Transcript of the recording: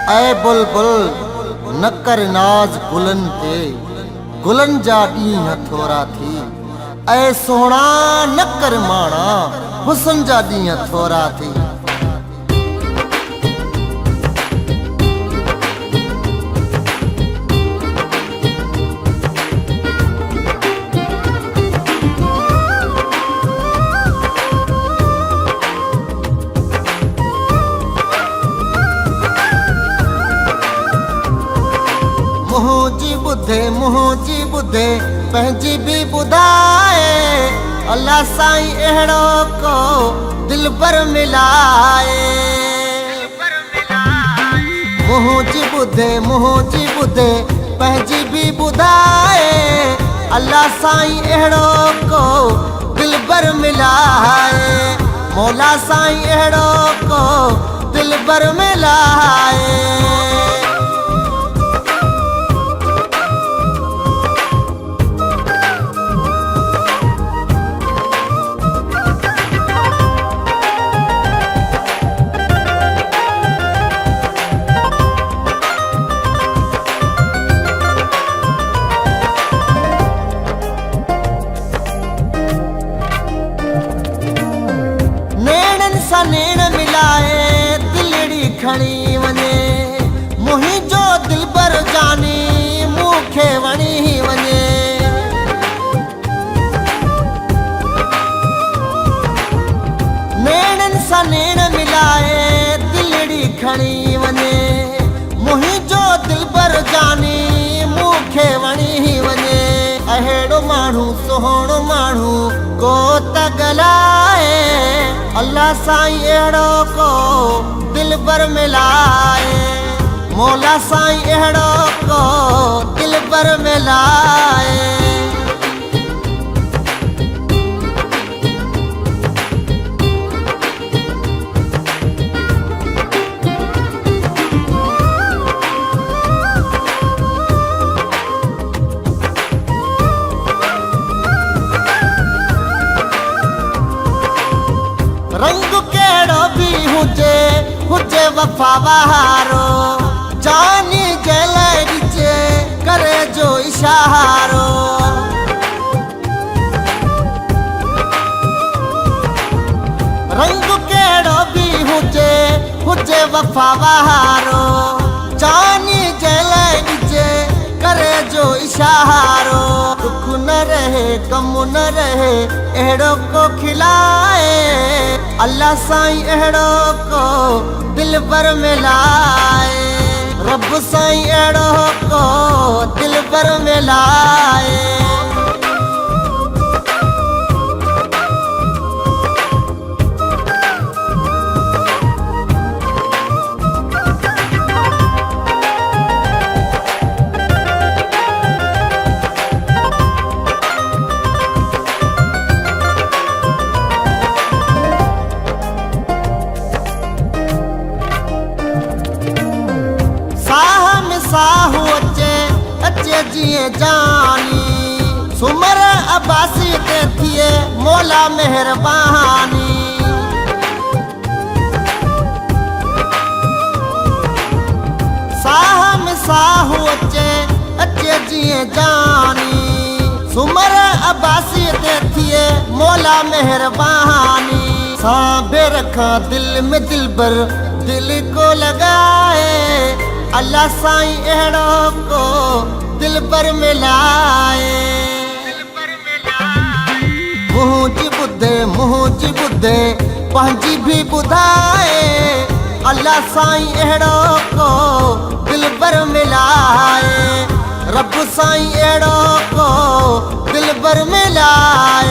ऐ बुलबुल न कर नाज गुलन ते, गुलन जा ॾींहं थोरा थी। ऐ सोहणा न कर माणा, हुसन जा ॾींहं थोरा थी। मुंहिंजी ॿुधे पंहिंजी बि ॿुधाए, अल्लाह साईं अहिड़ो को दिलबर मिलाए। मुंहिंजी ॿुधे पंहिंजी बि ॿुधाए, अल्लाह साईं अहिड़ो को दिलबर मिलाए। मौला साईं अहिड़ो को दिलबर मिलाए। नेण मिलाए दिलड़ी खणी वञे, मुंहिंजो दिलबर जानी मूंखे वणी वञे। नेणनि सां नेण मिलाए दिलड़ी खणी वञे, मुंहिंजो दिलबर जानी मूंखे वणी वञे। अहिड़ो माण्हू सुहिणो माण्हू को त ॻाल्हाए, अल्लाह साईं अहिड़ो को दिलबर मिलाए। मौला साईं अहिड़ो को दिलबर मिलाए। रंग कहिड़ो बि हुजे वफ़ा वारो, जानी जलाए ॾिजे करे जो इशारो। रंग कहिड़ो बि हुजे वफ़ा वारो, जानी जलाए ॾिजे करे जो इशारो। दुख न रहे गम न रहे अहिड़ो को खिलाए, अल्लाह साईं अहिड़ो को दिलबर मिलाए। रब साईं अहिड़ो को दिलबर मिलाए। साहू अचे जीअं जानी, सुमर अब्बासी ते थिए मौला मेहरबानी। साहू अचे जीअं जानी, सुमर अब्बासी ते थिए मौला मेहरबानी। सांभे रखां दिल में दिलबर दिल को लगाए, अल्लाह साईं अहिड़ो को दिलबर मिलाए। मुंहिंजी ॿुधे पंहिंजी बि ॿुधाए, अल्लाह साईं अहिड़ो को दिलबर मिलाए। रब साईं अहिड़ो को दिलबर मिलाए।